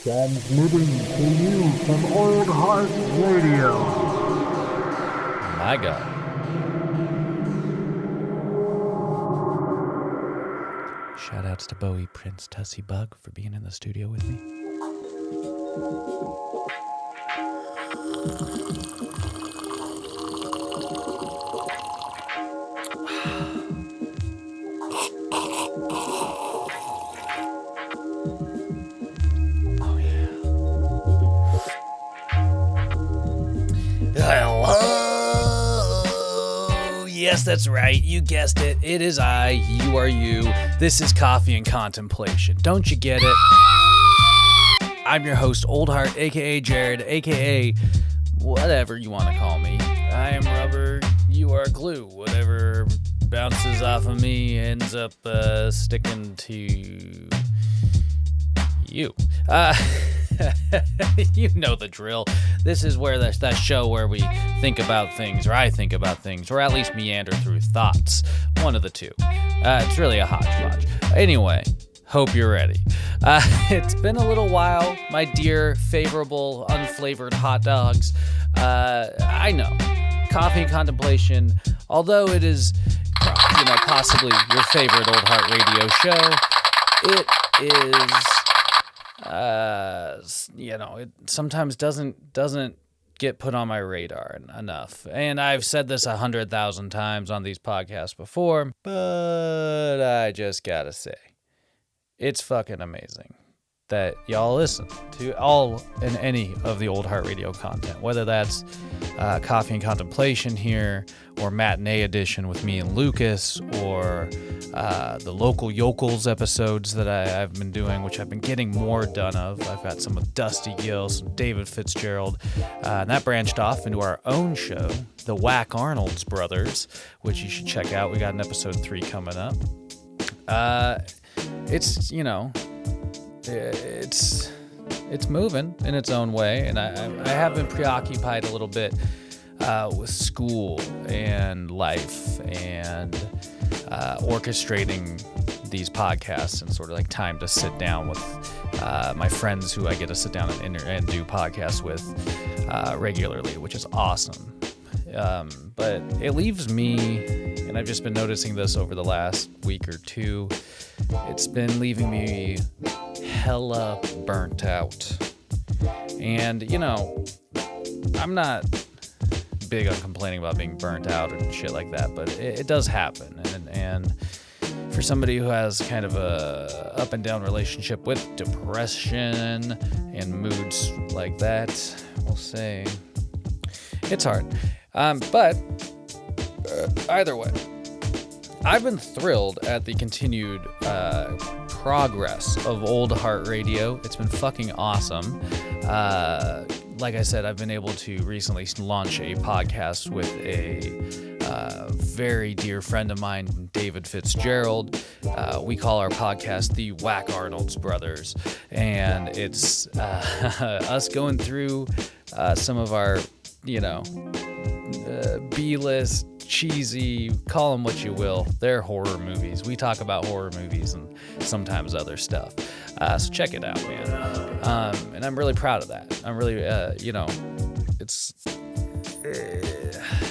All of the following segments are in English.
Transmitting to you from Old Heart Radio. My God. Shoutouts to Bowie Prince Tussie Bug for being in the studio with me. Hello! Yes, that's right. You guessed it. It is I. You are you. This is Coffee and Contemplation. Don't you get it? I'm your host, Old Heart, a.k.a. Jared, a.k.a. whatever you want to call me. I am rubber. You are glue. Whatever bounces off of me ends up sticking to you. You know the drill. This is where that show where we think about things, or I think about things, or at least meander through thoughts. One of the two. It's really a hodgepodge. Anyway, hope you're ready. It's been a little while, my dear, favorable, unflavored hot dogs. I know. Coffee and Contemplation, although it is, possibly your favorite Old Heart Radio show, it is... it sometimes doesn't get put on my radar enough. And I've said this 100,000 times on these podcasts before, but I just gotta say, it's fucking amazing that y'all listen to all and any of the Old Heart Radio content, whether that's Coffee and Contemplation here, or Matinee Edition with me and Lucas, or the Local Yokels episodes that I've been doing, which I've been getting more done of. I've got some with Dusty Gill, some David Fitzgerald, and that branched off into our own show, the Whack Arnold's Brothers, which you should check out. We got an episode 3 coming up. It's moving in its own way, and I have been preoccupied a little bit with school and life and orchestrating these podcasts and sort of like time to sit down with my friends who I get to sit down and do podcasts with regularly, which is awesome. But it leaves me, and I've just been noticing this over the last week or two, it's been leaving me hella burnt out. And, I'm not big on complaining about being burnt out and shit like that, but it does happen. And for somebody who has kind of a up and down relationship with depression and moods like that, we'll say it's hard. But either way, I've been thrilled at the continued progress of Old Heart Radio. It's been fucking awesome. Like I said, I've been able to recently launch a podcast with a very dear friend of mine, David Fitzgerald. We call our podcast the Whack Arnold's Brothers, and it's us going through some of our, B-list, cheesy, call them what you will. They're horror movies. We talk about horror movies and sometimes other stuff. So check it out, man. And I'm really proud of that. I'm really, it's,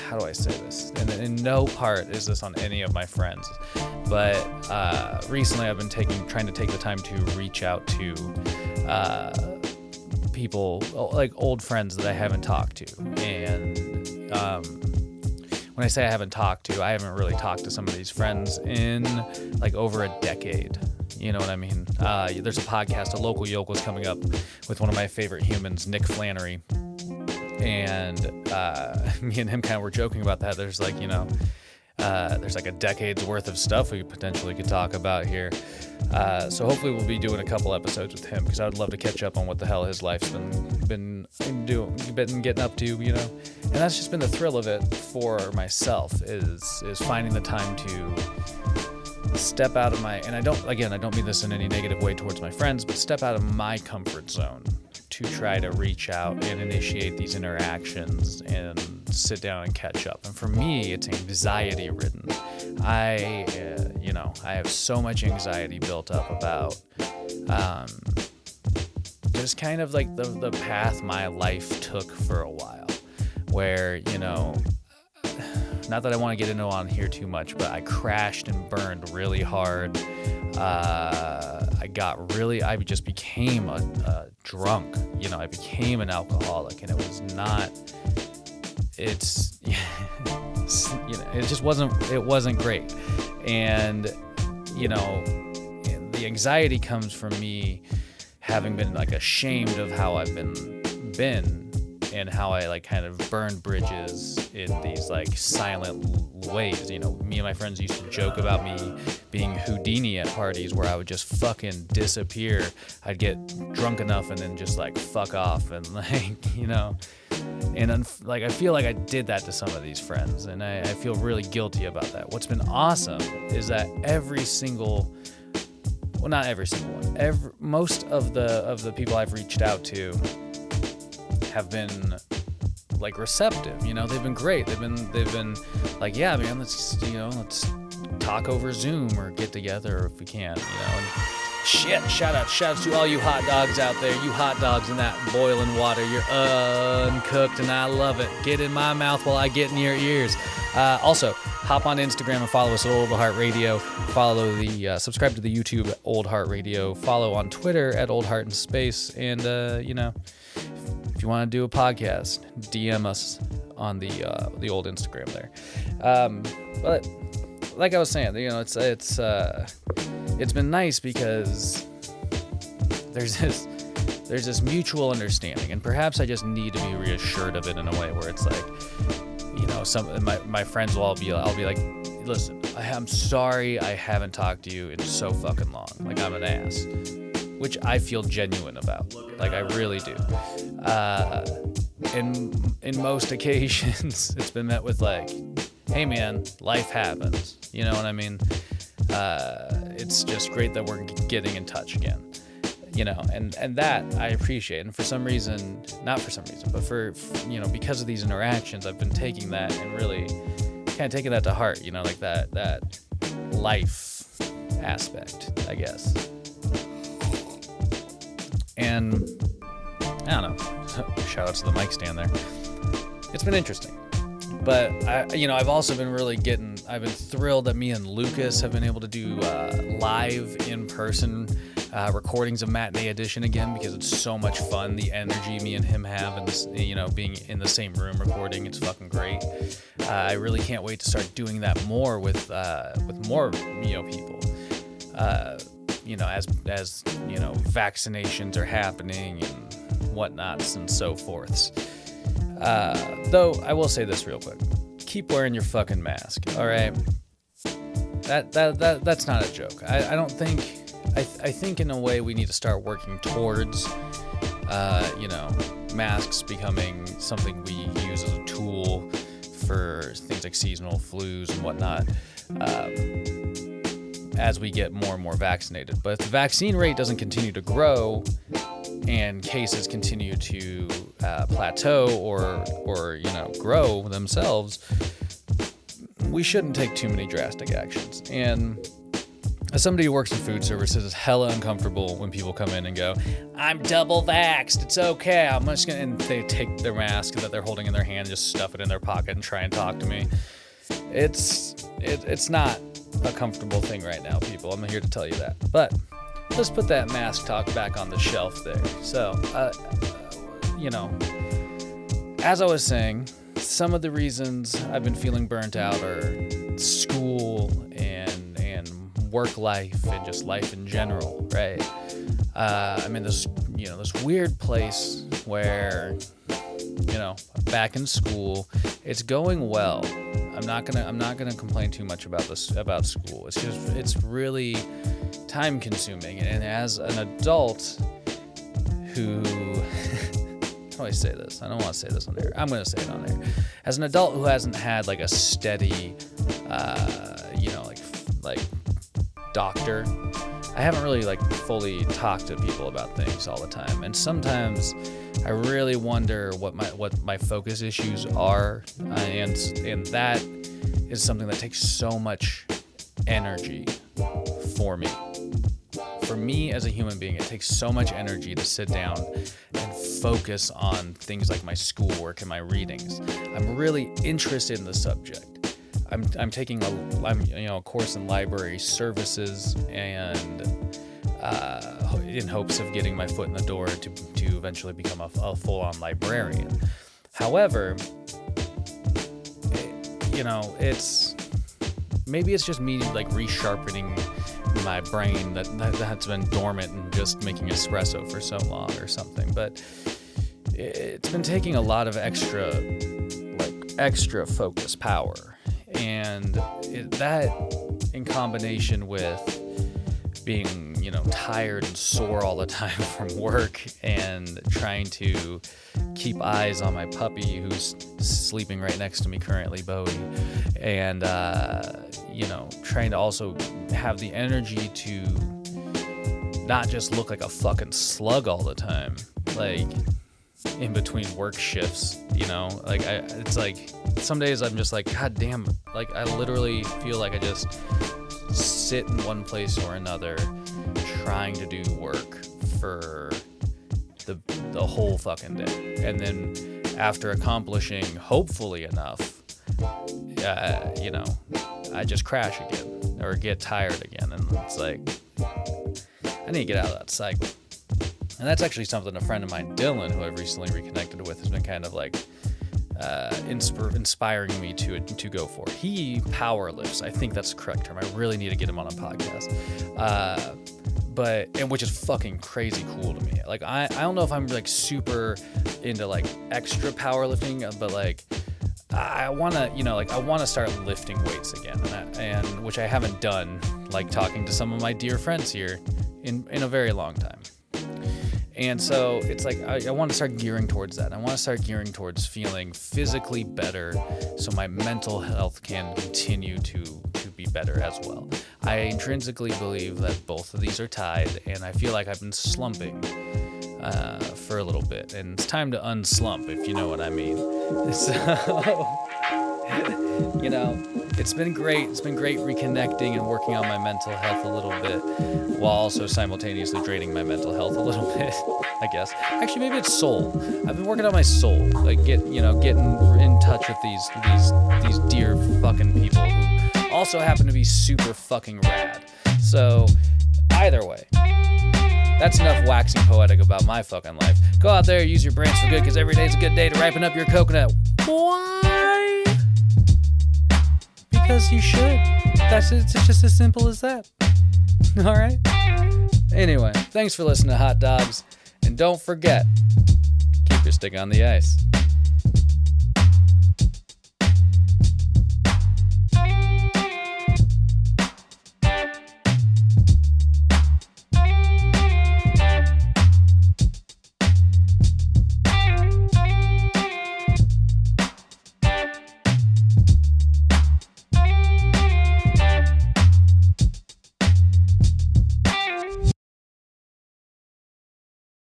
how do I say this? And in no part is this on any of my friends. But recently I've been trying to take the time to reach out to people, like old friends that I haven't talked to. And when I say I haven't talked to, I haven't really talked to some of these friends in like over a decade. You know what I mean? There's a podcast, a Local Yokels, coming up with one of my favorite humans, Nick Flannery. And me and him kind of were joking about that. There's like, there's like a decade's worth of stuff we potentially could talk about here. So hopefully we'll be doing a couple episodes with him, because I would love to catch up on what the hell his life's been getting up to, And that's just been the thrill of it for myself, is finding the time to step out of my, and I don't mean this in any negative way towards my friends, but step out of my comfort zone to try to reach out and initiate these interactions and sit down and catch up. And for me, it's anxiety ridden. I have so much anxiety built up about is kind of like the path my life took for a while, where, you know, not that I want to get into on here too much, but I crashed and burned really hard. I just became a drunk, you know, I became an alcoholic, and it's, you know, it wasn't great. And, you know, the anxiety comes from me having been like ashamed of how I've been and how I like kind of burned bridges in these like silent ways. You know, me and my friends used to joke about me being Houdini at parties, where I would just fucking disappear. I'd get drunk enough and then just like fuck off, and like, you know, and like I feel like I did that to some of these friends, and I feel really guilty about that. What's been awesome is that not every single one, most of the people I've reached out to have been like receptive, you know, they've been great. They've been like, yeah, man, let's talk over Zoom or get together if we can, you know. And shout outs to all you hot dogs out there, you hot dogs in that boiling water. You're uncooked and I love it. Get in my mouth while I get in your ears. Also, hop on Instagram and follow us at Old Heart Radio. Subscribe to the YouTube at Old Heart Radio. Follow on Twitter at Old Heart in Space. And, you know, if you want to do a podcast, DM us on the old Instagram there. But like I was saying, you know, it's been nice because there's this mutual understanding, and perhaps I just need to be reassured of it in a way where it's like, you know, my friends will I'll be like, listen, I'm sorry I haven't talked to you in so fucking long. Like, I'm an ass. Which I feel genuine about. Like, I really do. In most occasions, it's been met with like, hey man, life happens. You know what I mean? It's just great that we're getting in touch again. You know, and that I appreciate. And for some reason, not for some reason, but for, you know, because of these interactions, I've been taking that and really kind of taking that to heart, you know, like that life aspect, I guess. And I don't know, shout out to the mic stand there. It's been interesting. But I've also been I've been thrilled that me and Lucas have been able to do live in-person recordings of Matinee Edition again, because it's so much fun. The energy me and him have, and this, you know, being in the same room recording, it's fucking great. I really can't wait to start doing that more with more, you know, people. You know, as you know, vaccinations are happening and whatnots and so forths. Though I will say this real quick: keep wearing your fucking mask. All right, that's not a joke. I don't think. I think in a way we need to start working towards, you know, masks becoming something we use as a tool for things like seasonal flus and whatnot. As we get more and more vaccinated. But if the vaccine rate doesn't continue to grow and cases continue to plateau or you know, grow themselves, we shouldn't take too many drastic actions. And as somebody who works in food services, it's hella uncomfortable when people come in and go, I'm double vaxxed, it's okay, I'm just gonna, and they take their mask that they're holding in their hand, just stuff it in their pocket and try and talk to me. It's not a comfortable thing right now, people. I'm here to tell you that. But let's put that mask talk back on the shelf there. So, you know, as I was saying, some of the reasons I've been feeling burnt out are school and work life and just life in general, right? I'm in this, you know, this weird place where, you know, back in school, it's going well. I'm not gonna complain too much about school. It's really time consuming. And as an adult who, how do I say this? I don't want to say this on air. I'm gonna say it on air. As an adult who hasn't had like a steady, you know, like doctor, I haven't really like fully talked to people about things all the time. And sometimes I really wonder what my focus issues are, and that is something that takes so much energy for me. for me as a human being, it takes so much energy to sit down and focus on things like my schoolwork and my readings. I'm really interested in the subject. I'm taking a course in library services, and in hopes of getting my foot in the door to eventually become a full-on librarian. However, it's just me like resharpening my brain that's been dormant and just making espresso for so long or something. But it's been taking a lot of extra focus power, and that in combination with being tired and sore all the time from work and trying to keep eyes on my puppy who's sleeping right next to me currently, Bowie, and trying to also have the energy to not just look like a fucking slug all the time, like in between work shifts, it's like some days I'm just like, god damn, like I literally feel like I just sit in one place or another trying to do work for the whole fucking day, and then after accomplishing hopefully enough, I just crash again or get tired again, and it's like I need to get out of that cycle. And that's actually something a friend of mine, Dylan, who I've recently reconnected with, has been kind of like inspiring me to go for. He power lifts. I think that's the correct term. I really need to get him on a podcast. Which is fucking crazy cool to me. Like I don't know if I'm like super into like extra powerlifting, but like I want to start lifting weights again, and which I haven't done, like talking to some of my dear friends here in a very long time. And so it's like I want to start gearing towards that. I want to start gearing towards feeling physically better so my mental health can continue to be better as well. I intrinsically believe that both of these are tied, and I feel like I've been slumping for a little bit, and it's time to unslump, if you know what I mean. So, it's been great. It's been great reconnecting and working on my mental health a little bit, while also simultaneously draining my mental health a little bit, I guess. Actually, maybe it's soul. I've been working on my soul, like getting in touch with these dear fucking people who also happen to be super fucking rad. So, either way, that's enough waxing poetic about my fucking life. Go out there, use your brains for good, because every day's a good day to ripen up your coconut. Why? Because you should. It's just as simple as that. All right? Anyway, thanks for listening to Hot Dogs, and don't forget, keep your stick on the ice.